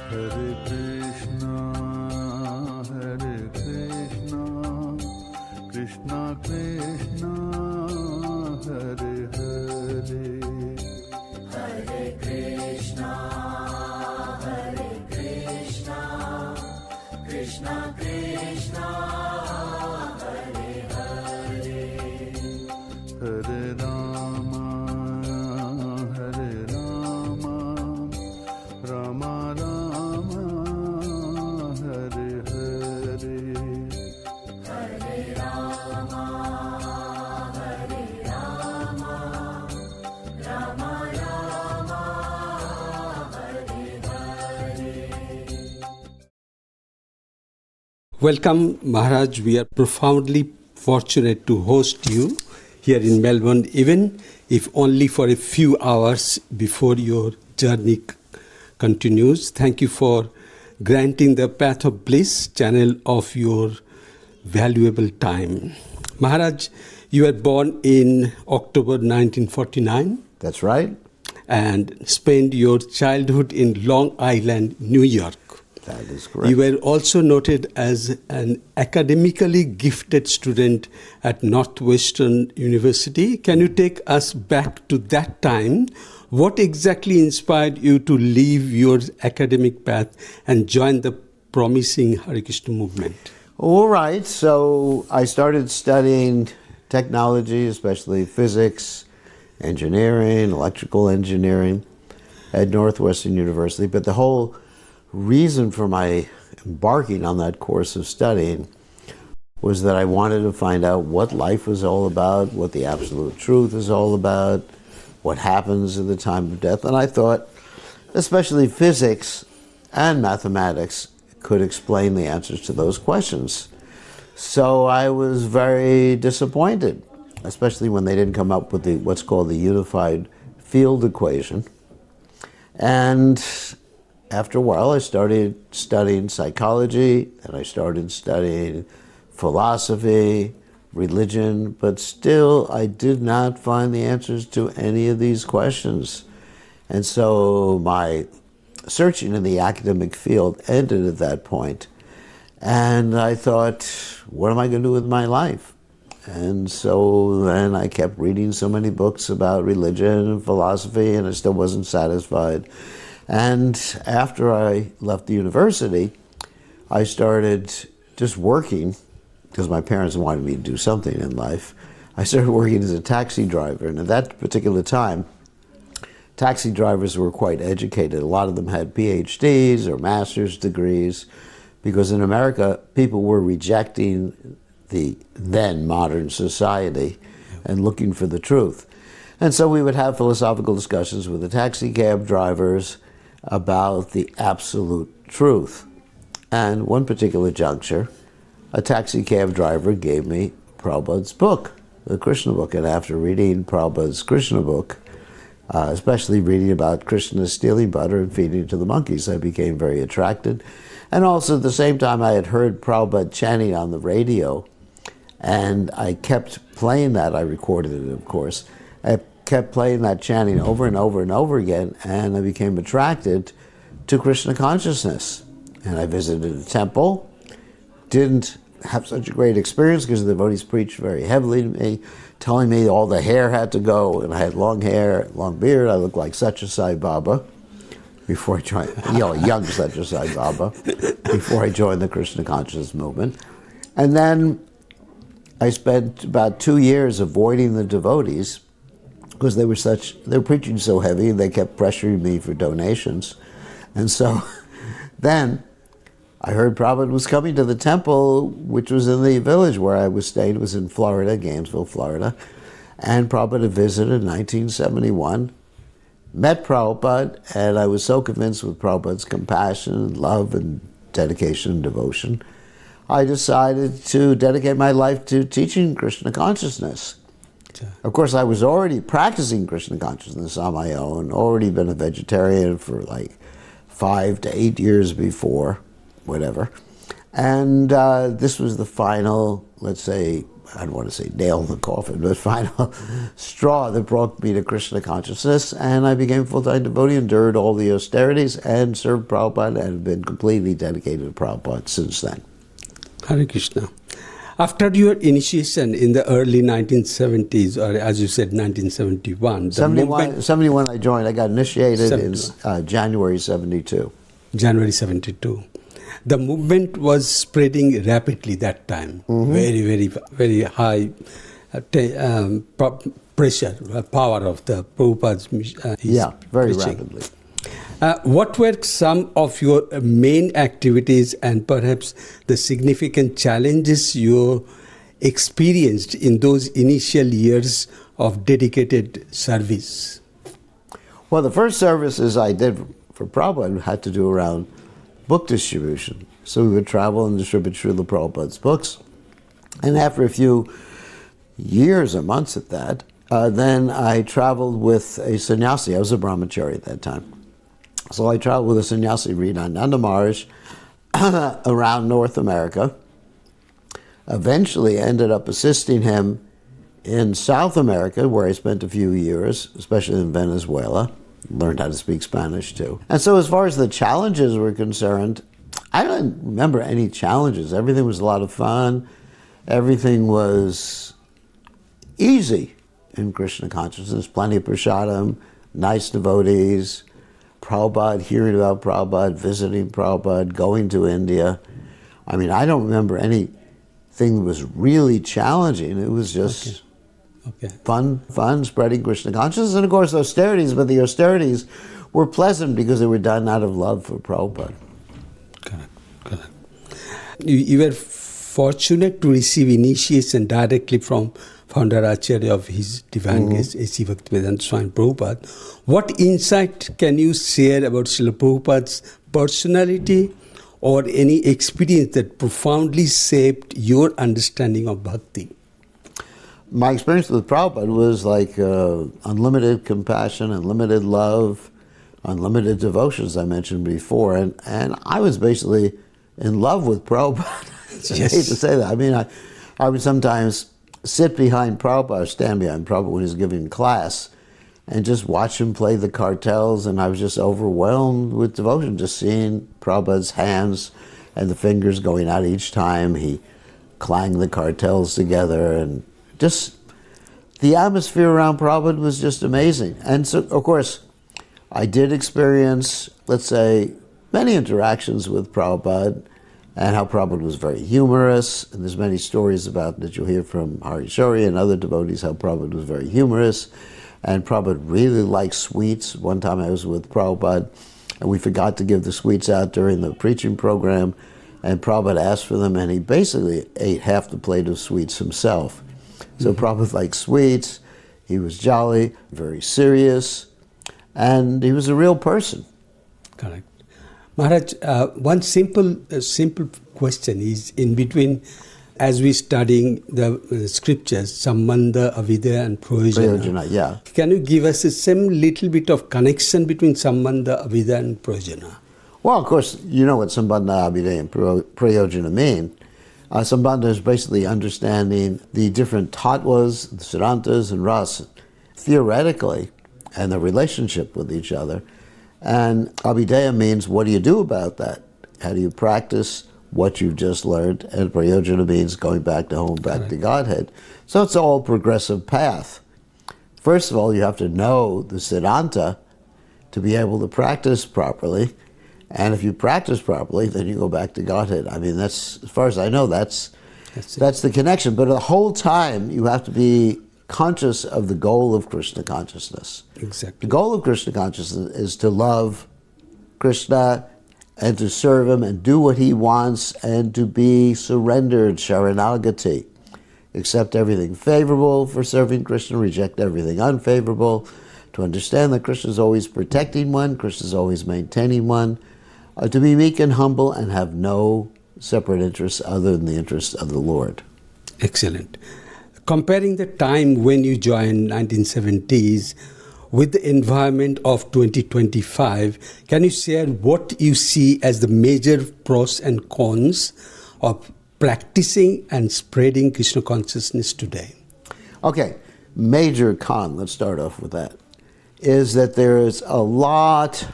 Hare Krishna, Krishna Krishna, Hare Hare. Hare Krishna, Krishna Krishna, Hare Hare. Hare Rama, Rama Rama, Hare Hare. Hare Rama, Rama Rama, Hare Hare. Welcome, Maharaj. We are profoundly fortunate to host you here in Melbourne, even if only for a few hours before your journey continues. Thank you for granting the Path of Bliss channel of your valuable time. Maharaj, you were born in October 1949. That's right. And spent your childhood in Long Island, New York. That is correct. You were also noted as an academically gifted student at Northwestern University. Can you take us back to that time? What exactly inspired you to leave your academic path and join the promising Hare Krishna movement? All right. So I started studying technology, especially physics, engineering, electrical engineering at Northwestern University. But the whole reason for my embarking on that course of studying was that I wanted to find out what life was all about, what the absolute truth is all about, what happens at the time of death. And I thought, especially physics and mathematics could explain the answers to those questions. So I was very disappointed, especially when they didn't come up with what's called the unified field equation. And after a while, I started studying psychology, and I started studying philosophy, religion, but still I did not find the answers to any of these questions. And so my searching in the academic field ended at that point. And I thought, what am I going to do with my life? And so then I kept reading so many books about religion and philosophy, and I still wasn't satisfied. And after I left the university, I started just working, because my parents wanted me to do something in life. I started working as a taxi driver, and at that particular time, taxi drivers were quite educated. A lot of them had PhDs or master's degrees, because in America, people were rejecting the then modern society and looking for the truth. And so we would have philosophical discussions with the taxi cab drivers about the absolute truth. And one particular juncture, a taxi cab driver gave me Prabhupada's book, the Krishna book. And after reading Prabhupada's Krishna book, especially reading about Krishna stealing butter and feeding it to the monkeys, I became very attracted. And also at the same time, I had heard Prabhupada chanting on the radio, and I kept playing that. I recorded it, of course. I kept playing that chanting over and over and over again, and I became attracted to Krishna consciousness. And I visited a temple, didn't have such a great experience because the devotees preached very heavily to me, telling me all the hair had to go, and I had long hair, long beard. I looked like Satya Sai Baba before I joined, young Satya Sai Baba, before I joined the Krishna consciousness movement. And then I spent about 2 years avoiding the devotees because they were preaching so heavy, and they kept pressuring me for donations. And so then I heard Prabhupada was coming to the temple, which was in the village where I was staying. It was in Florida, Gainesville, Florida. And Prabhupada visited in 1971, met Prabhupada, and I was so convinced with Prabhupada's compassion and love and dedication and devotion, I decided to dedicate my life to teaching Krishna consciousness. Of course, I was already practicing Krishna consciousness on my own, already been a vegetarian for like 5 to 8 years before, whatever. And this was the final, let's say, I don't want to say nail in the coffin, but final straw that brought me to Krishna consciousness, and I became a full-time devotee, endured all the austerities, and served Prabhupada, and have been completely dedicated to Prabhupada since then. Hare Krishna. After your initiation in the early 1970s, or as you said, 1971, 71 I joined. I got initiated in January 72. January 72. The movement was spreading rapidly that time. Very, very, very high pressure, power of the Prabhupada's very preaching. rapidly. What were some of your main activities and perhaps the significant challenges you experienced in those initial years of dedicated service? Well, the first services I did for Prabhupada had to do around book distribution. So we would travel and distribute Srila Prabhupada's books. And after a few years or months at that, then I traveled with a sannyasi. I was a brahmachari at that time. So I traveled with a sannyasi, Nanda Maharaj, around North America. Eventually ended up assisting him in South America, where I spent a few years, especially in Venezuela. Learned how to speak Spanish too. And so as far as the challenges were concerned, I don't remember any challenges. Everything was a lot of fun. Everything was easy in Krishna consciousness. Plenty of prasadam, nice devotees, Prabhupada, hearing about Prabhupada, visiting Prabhupada, going to India. I mean, I don't remember anything that was really challenging. It was just fun, spreading Krishna consciousness. And of course, austerities, but the austerities were pleasant because they were done out of love for Prabhupada. Correct. You were fortunate to receive initiation directly from founder Acharya of His Divine Grace, A.C. Bhaktivedanta Swami Prabhupada. What insight can you share about Srila Prabhupada's personality or any experience that profoundly shaped your understanding of bhakti? My experience with Prabhupada was like unlimited compassion, unlimited love, unlimited devotion, as I mentioned before. And I was basically in love with Prabhupada. I hate to say that. I mean, I would sometimes sit behind Prabhupada, or stand behind Prabhupada when he was giving class, and just watch him play the cartels, and I was just overwhelmed with devotion, just seeing Prabhupada's hands and the fingers going out each time he clanged the cartels together, and just the atmosphere around Prabhupada was just amazing. And so, of course, I did experience, let's say, many interactions with Prabhupada, and how Prabhupada was very humorous. And there's many stories about that you'll hear from Hari Shori and other devotees, how Prabhupada was very humorous. And Prabhupada really liked sweets. One time I was with Prabhupada, and we forgot to give the sweets out during the preaching program. And Prabhupada asked for them, and he basically ate half the plate of sweets himself. So Prabhupada liked sweets. He was jolly, very serious, and he was a real person. Correct. Maharaj, one simple question is in between, as we studying the scriptures, Sambandha, Avidya and Prayojana. Can you give us some little bit of connection between Sambandha, Avidya and Prayojana? Well, of course, you know what Sambandha, Avidya and Prayojana mean. Sambandha is basically understanding the different tattvas, the siddhantas, and rasa, theoretically, and the relationship with each other. And Abhideya means, what do you do about that? How do you practice what you've just learned? And Prayojana means going back to home, back to Godhead. So it's all progressive path. First of all, you have to know the siddhanta to be able to practice properly. And if you practice properly, then you go back to Godhead. I mean, that's, as far as I know, that's the connection. But the whole time, you have to be conscious of the goal of Krishna consciousness. Exactly. The goal of Krishna consciousness is to love Krishna and to serve him and do what he wants and to be surrendered, sharanagati. Accept everything favorable for serving Krishna, reject everything unfavorable, to understand that Krishna is always protecting one, Krishna is always maintaining one, to be meek and humble and have no separate interests other than the interests of the Lord. Excellent. Comparing the time when you joined 1970s with the environment of 2025, can you share what you see as the major pros and cons of practicing and spreading Krishna consciousness today? Okay, major con, let's start off with that, is that there is a lot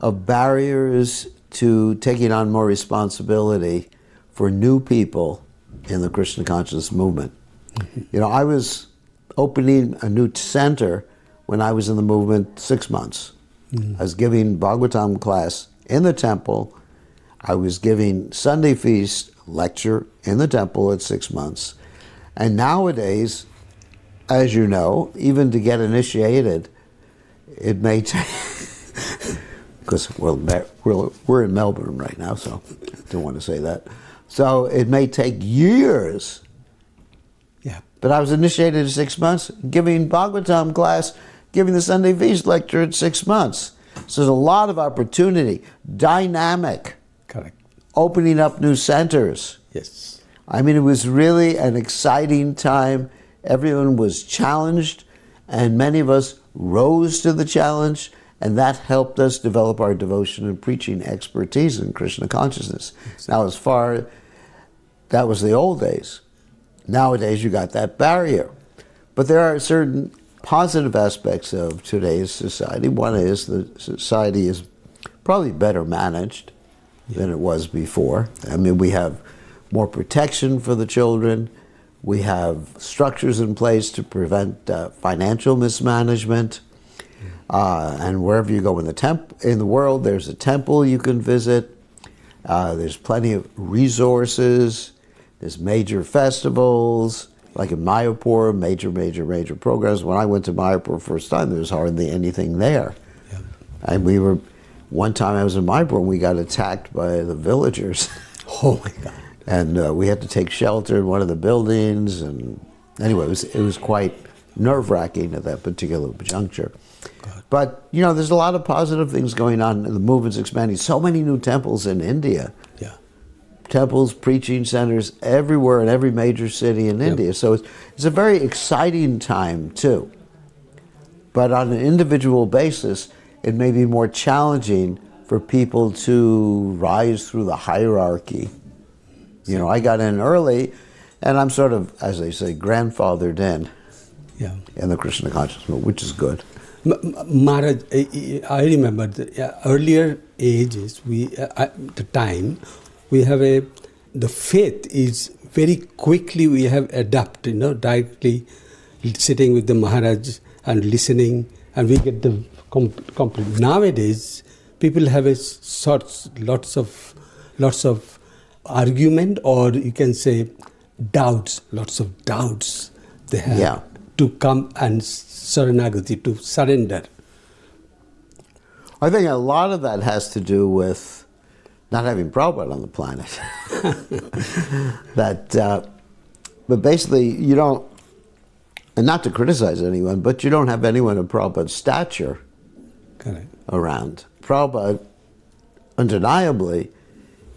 of barriers to taking on more responsibility for new people in the Krishna consciousness movement. You know, I was opening a new center when I was in the movement 6 months. I was giving Bhagavatam class in the temple. I was giving Sunday feast lecture in the temple at 6 months. And nowadays, as you know, even to get initiated, it may take, because we're in Melbourne right now, so I don't want to say that. So it may take years. Yeah. But I was initiated at 6 months, giving Bhagavatam class, giving the Sunday feast lecture at 6 months. So there's a lot of opportunity, dynamic, Correct. opening up new centers. Yes. I mean, it was really an exciting time. Everyone was challenged, and many of us rose to the challenge, and that helped us develop our devotion and preaching expertise in Krishna consciousness. Now, that was the old days. Nowadays, you got that barrier. But there are certain positive aspects of today's society. One is the society is probably better managed than it was before. I mean, we have more protection for the children. We have structures in place to prevent financial mismanagement. And wherever you go in the world, there's a temple you can visit. There's plenty of resources. There's major festivals, like in Mayapur, major programs. When I went to Mayapur first time, there was hardly anything there. Yeah. And one time I was in Mayapur and we got attacked by the villagers. Oh my God. And we had to take shelter in one of the buildings. And anyway, it was quite nerve-wracking at that particular juncture. God. But, you know, there's a lot of positive things going on. The movement's expanding. So many new temples in India. Yeah. Temples, preaching centers everywhere in every major city in India. So it's a very exciting time, too. But on an individual basis, it may be more challenging for people to rise through the hierarchy. You know, I got in early, and I'm sort of, as they say, grandfathered in the Krishna consciousness, which is good. Maharaj, I remember the earlier ages, at the time, we have the faith is very quickly we have adapted, directly sitting with the Maharaj and listening, and we get the complete. Nowadays, people have lots of argument, or you can say doubts, lots of doubts they have to come and Saranagati, to surrender. I think a lot of that has to do with not having Prabhupada on the planet. But basically, you don't, and not to criticize anyone, but you don't have anyone of Prabhupada's stature around. Prabhupada, undeniably,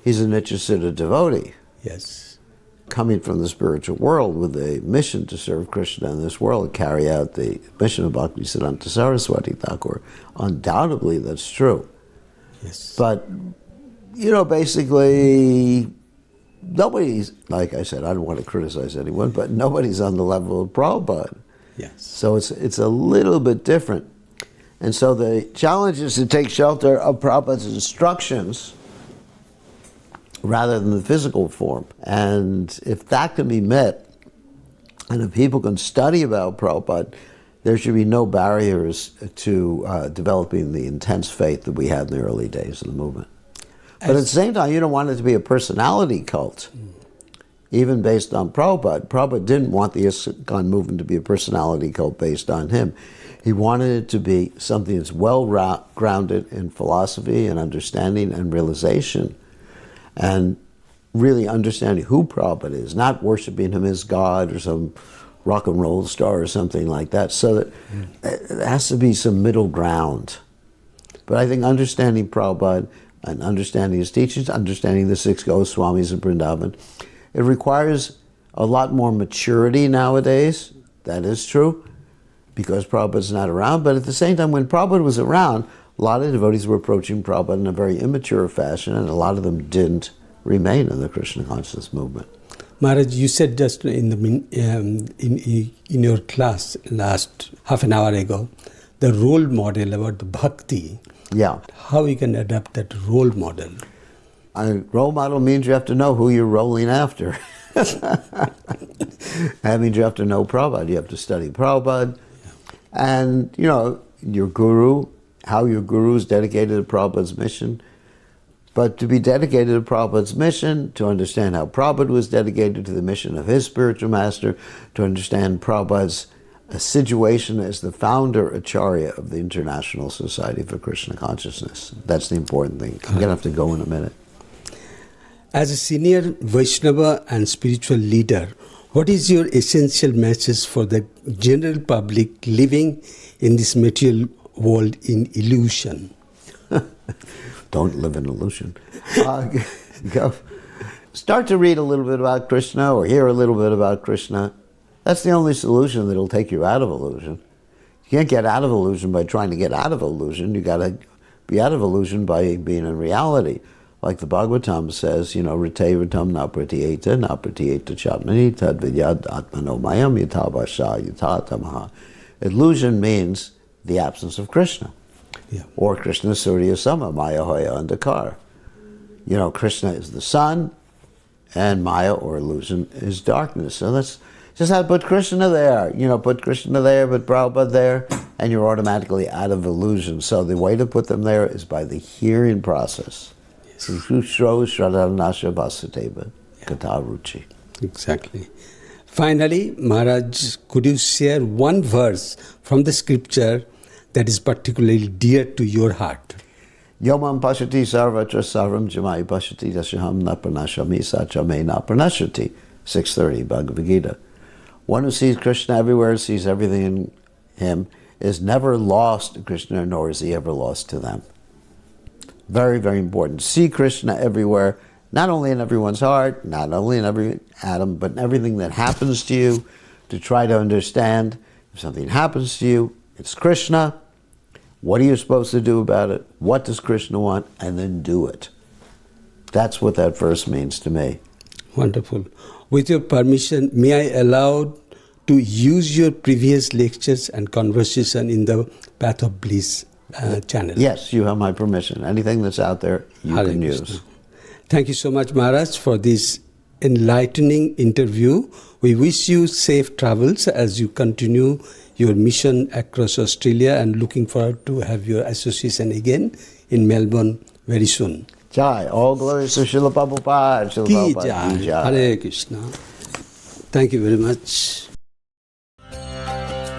he's a Nityasiddha devotee. Yes. Coming from the spiritual world with a mission to serve Krishna in this world, carry out the mission of Bhaktisiddhanta Saraswati Thakur. Undoubtedly, that's true. Yes. But, you know, basically, nobody's, like I said, I don't want to criticize anyone, but nobody's on the level of Prabhupada. Yes. So it's a little bit different. And so the challenge is to take shelter of Prabhupada's instructions rather than the physical form. And if that can be met, and if people can study about Prabhupada, there should be no barriers to developing the intense faith that we had in the early days of the movement. But at the same time, you don't want it to be a personality cult, even based on Prabhupada. Prabhupada didn't want the ISKCON movement to be a personality cult based on him. He wanted it to be something that's well-grounded in philosophy and understanding and realization, and really understanding who Prabhupada is, not worshiping him as God or some rock and roll star or something like that. So that there has to be some middle ground. But I think understanding Prabhupada and understanding his teachings, understanding the 6 Goswamis of Vrindavan, it requires a lot more maturity nowadays. That is true, because Prabhupada's not around. But at the same time, when Prabhupada was around, a lot of devotees were approaching Prabhupada in a very immature fashion, and a lot of them didn't remain in the Krishna consciousness movement. Maharaj, you said just in your class last half an hour ago, the role model about the bhakti. Yeah. How we can adapt that role model? A role model means you have to know who you're rolling after. That means you have to know Prabhupada. You have to study Prabhupada. And, you know, your guru, how your guru is dedicated to Prabhupada's mission. But to be dedicated to Prabhupada's mission, to understand how Prabhupada was dedicated to the mission of his spiritual master, to understand Prabhupada's situation as the founder Acharya of the International Society for Krishna Consciousness. That's the important thing. I'm going to have to go in a minute. As a senior Vaishnava and spiritual leader, what is your essential message for the general public living in this material world in illusion? Don't live in illusion. Go. Start to read a little bit about Krishna or hear a little bit about Krishna. That's the only solution that'll take you out of illusion. You can't get out of illusion by trying to get out of illusion. You got to be out of illusion by being in reality. Like the Bhagavatam says, you know, rite ritam na pratyeta chatmani tad vidyad atmano mayam yatabasha yatatamaha. Illusion means the absence of Krishna. Yeah. Or Krishna Surya Sama, Maya Hoya Andhakar. You know, Krishna is the sun, and Maya or illusion is darkness. So let's just have to put Krishna there. You know, put Krishna there, put Prabhupada there, and you're automatically out of illusion. So the way to put them there is by the hearing process. Exactly. Finally, Maharaj, could you share one verse from the scripture that is particularly dear to your heart? Yomam pashati sarvatra sarvam jamai pashati dashaham na pranashami sachame na pranashati. 6:30 Bhagavad Gita. One who sees Krishna everywhere, sees everything in him, is never lost to Krishna, nor is he ever lost to them. Very, very important. See Krishna everywhere, not only in everyone's heart, not only in every atom, but in everything that happens to you, to try to understand if something happens to you, it's Krishna. What are you supposed to do about it? What does Krishna want? And then do it. That's what that verse means to me. Wonderful. With your permission, may I allow to use your previous lectures and conversation in the Path of Bliss channel? Yes, you have my permission. Anything that's out there, you Hare can Krishna. use. Thank you so much, Maharaj, for this enlightening interview. We wish you safe travels as you continue your mission across Australia, and looking forward to have your association again in Melbourne very soon. Jai. All glories to Srila Prabhupada. Srila Ki Prabhupada jai. ki jai. Hare Krishna. Thank you very much.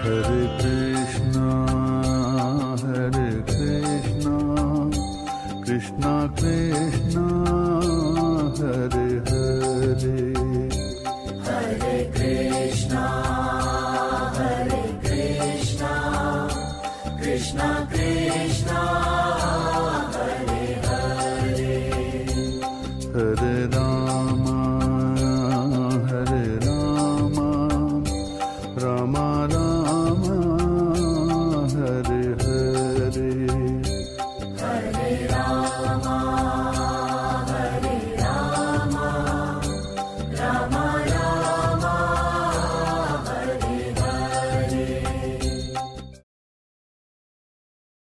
Hare Krishna, Krishna Krishna, Hare Hare, Hare Krishna, Krishna Krishna,